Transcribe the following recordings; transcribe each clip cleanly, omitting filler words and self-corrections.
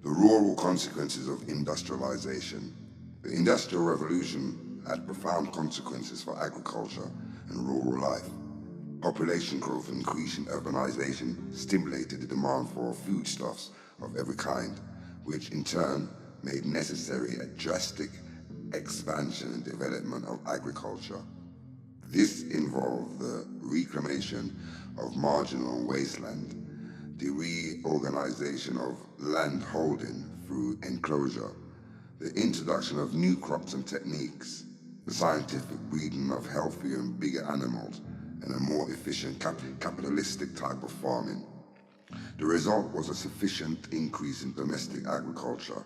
The rural consequences of industrialization. The Industrial Revolution had profound consequences for agriculture and rural life. Population growth and increasing urbanization stimulated the demand for foodstuffs of every kind, which in turn made necessary a drastic expansion and development of agriculture. This involved the reclamation of marginal wasteland, the reorganization of land holding through enclosure, the introduction of new crops and techniques, the scientific breeding of healthier and bigger animals, and a more efficient capitalistic type of farming. The result was a sufficient increase in domestic agriculture,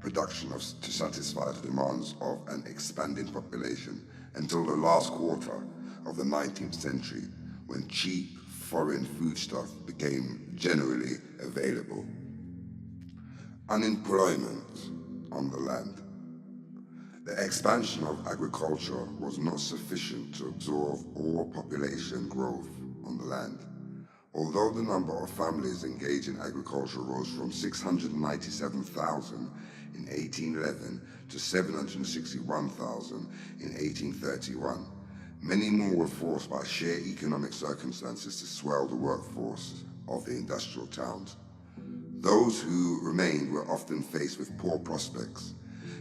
production to satisfy the demands of an expanding population until the last quarter of the 19th century, when cheap foreign foodstuff became generally available. Unemployment on the land. The expansion of agriculture was not sufficient to absorb all population growth on the land. Although the number of families engaged in agriculture rose from 697,000 in 1811 to 761,000 in 1831, many more were forced by sheer economic circumstances to swell the workforce of the industrial towns. Those who remained were often faced with poor prospects.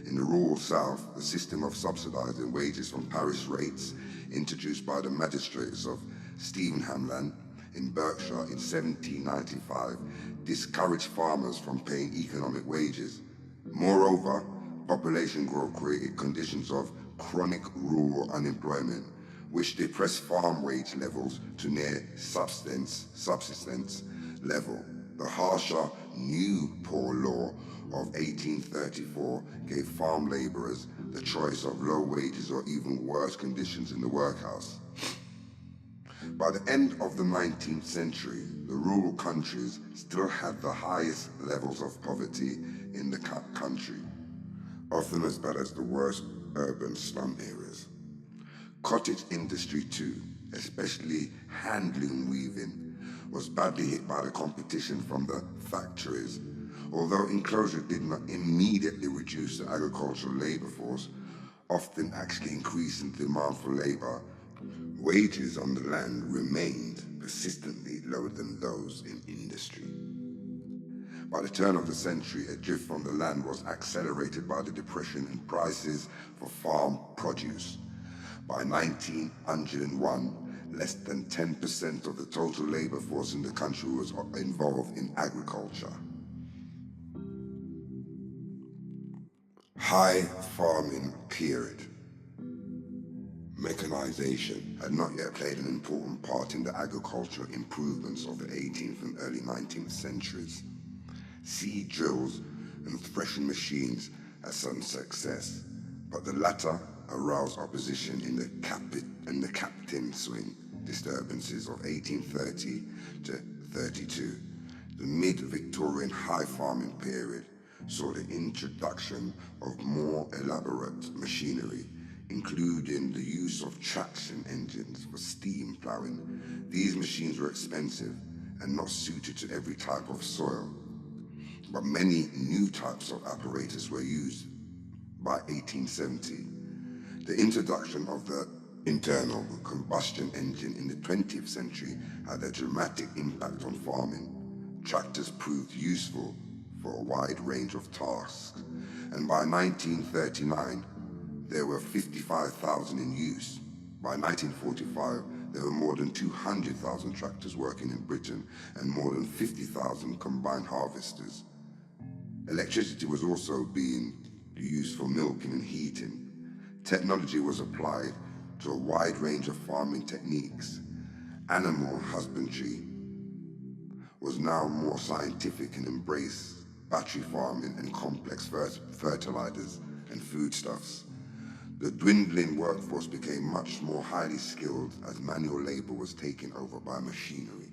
In the rural South, the system of subsidizing wages from parish rates, introduced by the magistrates of Stevenham in Berkshire in 1795, discouraged farmers from paying economic wages. Moreover, population growth created conditions of chronic rural unemployment, which depressed farm wage levels to near subsistence level. The harsher New Poor Law of 1834 gave farm laborers the choice of low wages or even worse conditions in the workhouse. By the end of the 19th century, the rural countries still had the highest levels of poverty in the country, often as bad as the worst urban slum areas. Cottage industry too, especially handloom weaving, was badly hit by the competition from the factories. Although enclosure did not immediately reduce the agricultural labor force, often actually increasing the demand for labor, wages on the land remained persistently lower than those in industry. By the turn of the century, a drift from the land was accelerated by the depression in prices for farm produce. By 1901, less than 10% of the total labor force in the country was involved in agriculture. High farming period. Mechanization had not yet played an important part in the agricultural improvements of the 18th and early 19th centuries. Seed drills and threshing machines had some success, but the latter aroused opposition in the captain swing disturbances of 1830 to 32. The mid-Victorian high farming period saw the introduction of more elaborate machinery, including the use of traction engines for steam plowing. These machines were expensive and not suited to every type of soil, but many new types of apparatus were used. By 1870, the introduction of the internal combustion engine in the 20th century had a dramatic impact on farming. Tractors proved useful for a wide range of tasks, and by 1939, there were 55,000 in use. By 1945, there were more than 200,000 tractors working in Britain and more than 50,000 combined harvesters. Electricity was also being used for milking and heating. Technology was applied to a wide range of farming techniques. Animal husbandry was now more scientific and embraced battery farming and complex fertilizers and foodstuffs. The dwindling workforce became much more highly skilled as manual labor was taken over by machinery.